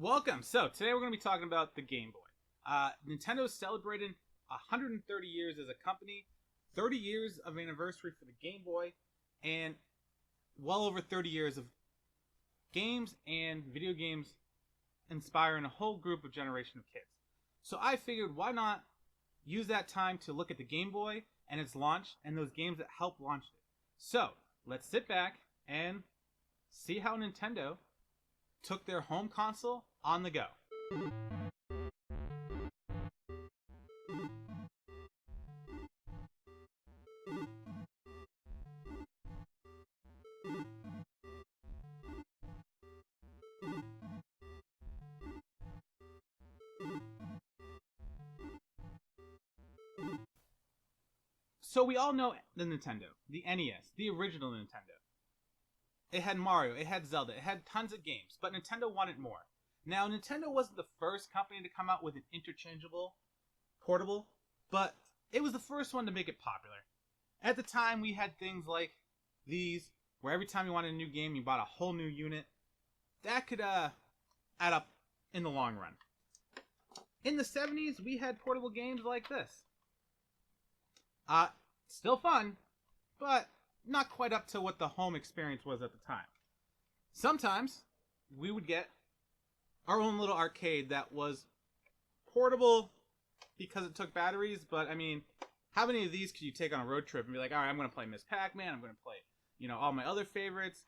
Welcome. So today we're going to be talking about the Game Boy. Nintendo is celebrating 130 years as a company, 30 years of anniversary for the Game Boy, and well over 30 years of games and video games inspiring a whole group of generation of kids. So I figured, why not use that time to look at the Game Boy and its launch and those games that helped launch it. So let's sit back and see how Nintendo took their home console on the go. So we all know the Nintendo, the NES, the original Nintendo. It had Mario, it had Zelda, it had tons of games, but Nintendo wanted more. Now, Nintendo wasn't the first company to come out with an interchangeable portable, but it was the first one to make it popular. At the time, we had things like these, where every time you wanted a new game, you bought a whole new unit. That could add up in the long run. In the 70s, we had portable games like this. Still fun, but not quite up to what the home experience was at the time. Sometimes we would get our own little arcade that was portable because it took batteries, but I mean, how many of these could you take on a road trip and be like, all right, I'm going to play Miss Pac-Man, I'm going to play, all my other favorites.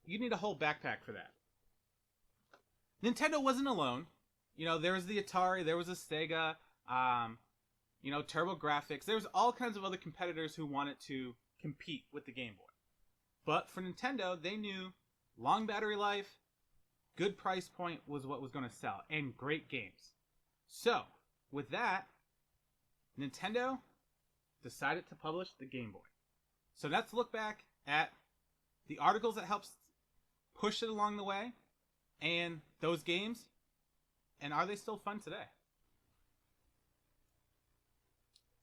You need a whole backpack for that. Nintendo wasn't alone. There was the Atari, there was a Sega, TurboGrafx. There was all kinds of other competitors who wanted to compete with the Game Boy. But for Nintendo, they knew long battery life, good price point was what was going to sell, and great games. So, with that, Nintendo decided to publish the Game Boy. So let's look back at the articles that helped push it along the way, and those games, and are they still fun today?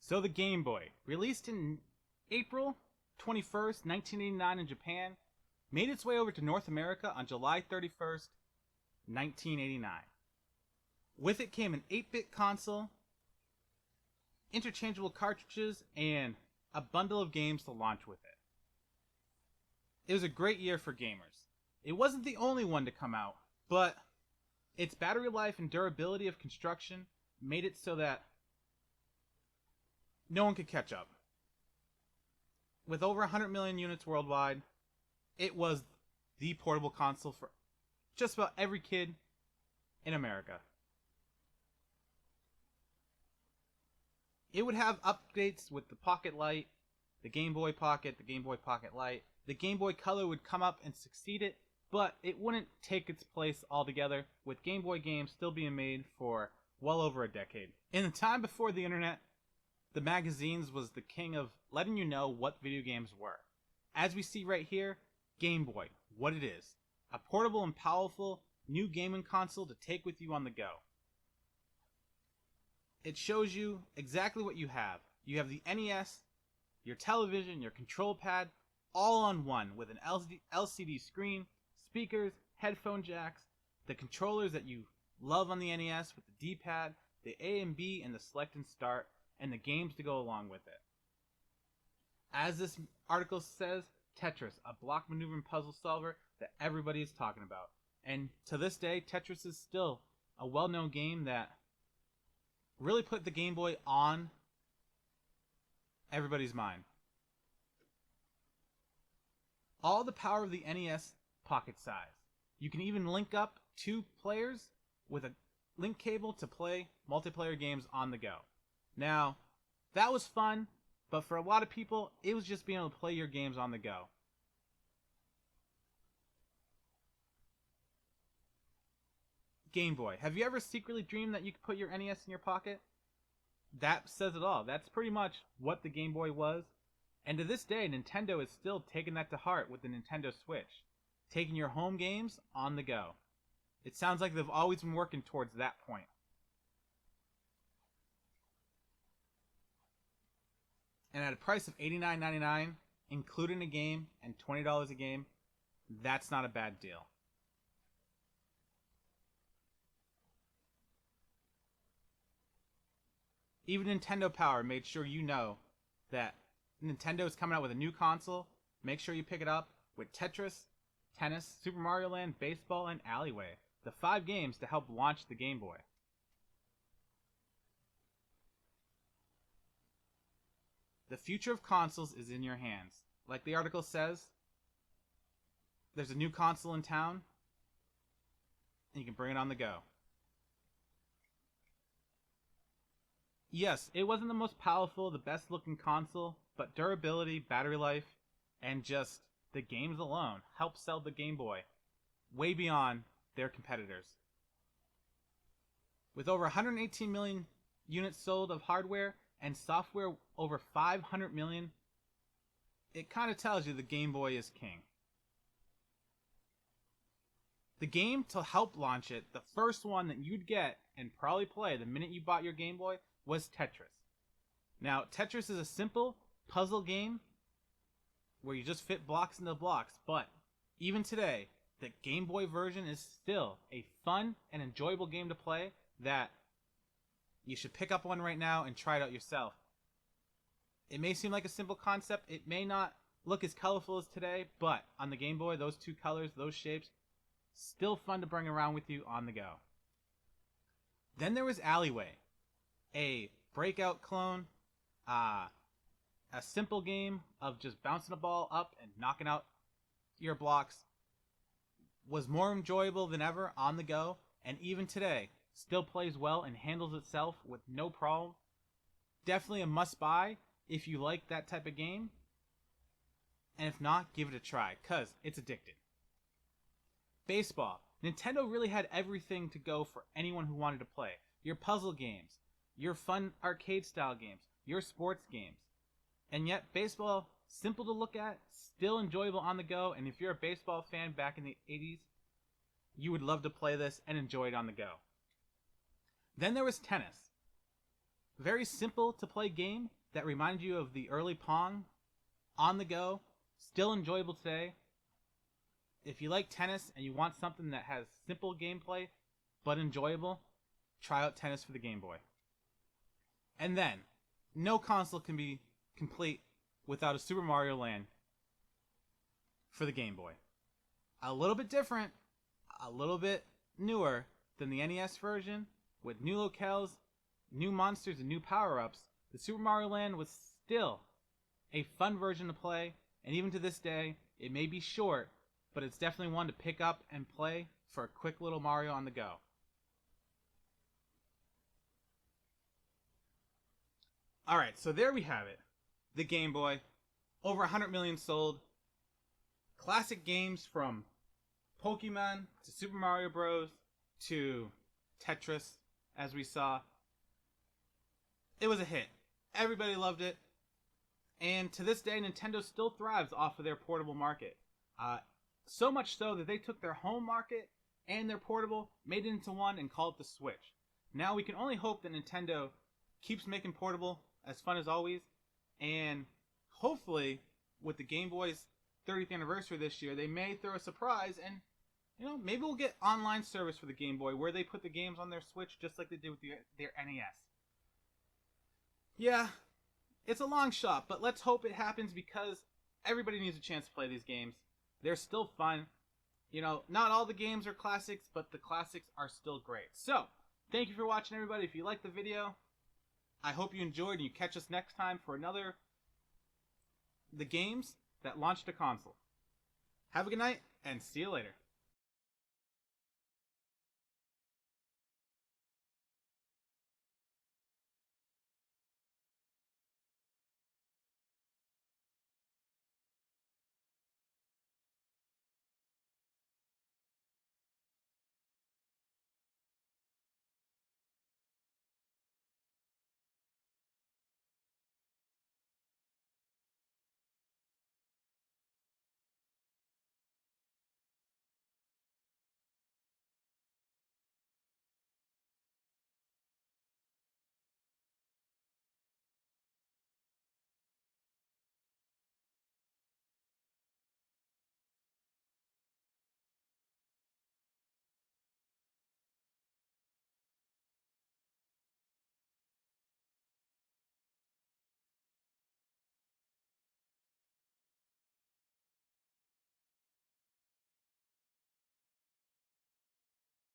So the Game Boy, released in April 21st, 1989 in Japan, made its way over to North America on July 31st, 1989. With it came an 8-bit console, interchangeable cartridges, and a bundle of games to launch with it. It was a great year for gamers. It wasn't the only one to come out, but its battery life and durability of construction made it so that no one could catch up. With over 100 million units worldwide, it was the portable console for just about every kid in America. It would have updates with the Pocket Lite, the Game Boy Pocket, the Game Boy Pocket Lite. The Game Boy Color would come up and succeed it, but it wouldn't take its place altogether, with Game Boy games still being made for well over a decade. In the time before the internet, the magazines was the king of letting you know what video games were. As we see right here, Game Boy, what it is. A portable and powerful new gaming console to take with you on the go. It shows you exactly what you have. You have the NES, your television, your control pad, all on one with an LCD screen, speakers, headphone jacks, the controllers that you love on the NES with the D-pad, the A and B and the select and start, and the games to go along with it. As this article says, Tetris, a block maneuvering puzzle solver that everybody is talking about. And to this day, Tetris is still a well-known game that really put the Game Boy on everybody's mind. All the power of the NES pocket size. You can even link up 2 players with a link cable to play multiplayer games on the go. Now, that was fun, but for a lot of people, it was just being able to play your games on the go. Game Boy. Have you ever secretly dreamed that you could put your NES in your pocket? That says it all. That's pretty much what the Game Boy was. And to this day, Nintendo is still taking that to heart with the Nintendo Switch. Taking your home games on the go. It sounds like they've always been working towards that point. And at a price of $89.99, including a game and $20 a game, that's not a bad deal. Even Nintendo Power made sure you know that Nintendo is coming out with a new console. Make sure you pick it up with Tetris, Tennis, Super Mario Land, Baseball, and Alleyway, the 5 games to help launch the Game Boy. The future of consoles is in your hands. Like the article says, there's a new console in town, and you can bring it on the go. Yes, it wasn't the most powerful, the best looking console, but durability, battery life, and just the games alone helped sell the Game Boy way beyond their competitors. With over 118 million units sold of hardware and software over 500 million, it kind of tells you the Game Boy is king. The game to help launch it, the first one that you'd get and probably play the minute you bought your Game Boy, was Tetris. Now, Tetris is a simple puzzle game where you just fit blocks into blocks, but even today, the Game Boy version is still a fun and enjoyable game to play that you should pick up one right now and try it out yourself. It may seem like a simple concept, it may not look as colorful as today, but on the Game Boy, those 2 colors, those shapes, still fun to bring around with you on the go. Then there was Alleyway, a breakout clone, a simple game of just bouncing a ball up and knocking out your blocks. Was more enjoyable than ever on the go, and even today, still plays well and handles itself with no problem. Definitely a must-buy if you like that type of game. And if not, give it a try, because it's addicting. Baseball. Nintendo really had everything to go for anyone who wanted to play. Your puzzle games, your fun arcade-style games, your sports games. And yet, baseball, simple to look at, still enjoyable on the go, and if you're a baseball fan back in the 80s, you would love to play this and enjoy it on the go. Then there was Tennis. Very simple to play game that reminded you of the early Pong, on the go, still enjoyable today. If you like tennis and you want something that has simple gameplay but enjoyable, try out Tennis for the Game Boy. And then, no console can be complete without a Super Mario Land for the Game Boy. A little bit different, a little bit newer than the NES version, with new locales, new monsters, and new power-ups. The Super Mario Land was still a fun version to play, and even to this day, it may be short, but it's definitely one to pick up and play for a quick little Mario on the go. Alright, so there we have it. The Game Boy. Over 100 million sold. Classic games from Pokemon to Super Mario Bros. To Tetris, as we saw. It was a hit. Everybody loved it. And to this day, Nintendo still thrives off of their portable market. So much so that they took their home market and their portable, made it into one, and called it the Switch. Now we can only hope that Nintendo keeps making portable as fun as always, and hopefully with the Game Boy's 30th anniversary this year, they may throw a surprise, and maybe we'll get online service for the Game Boy where they put the games on their Switch just like they did with their NES. Yeah, it's a long shot, but let's hope it happens because everybody needs a chance to play these games. They're still fun. Not all the games are classics, but the classics are still great. So, thank you for watching, everybody. If you liked the video, I hope you enjoyed, and you catch us next time for the games that launched a console. Have a good night, and see you later.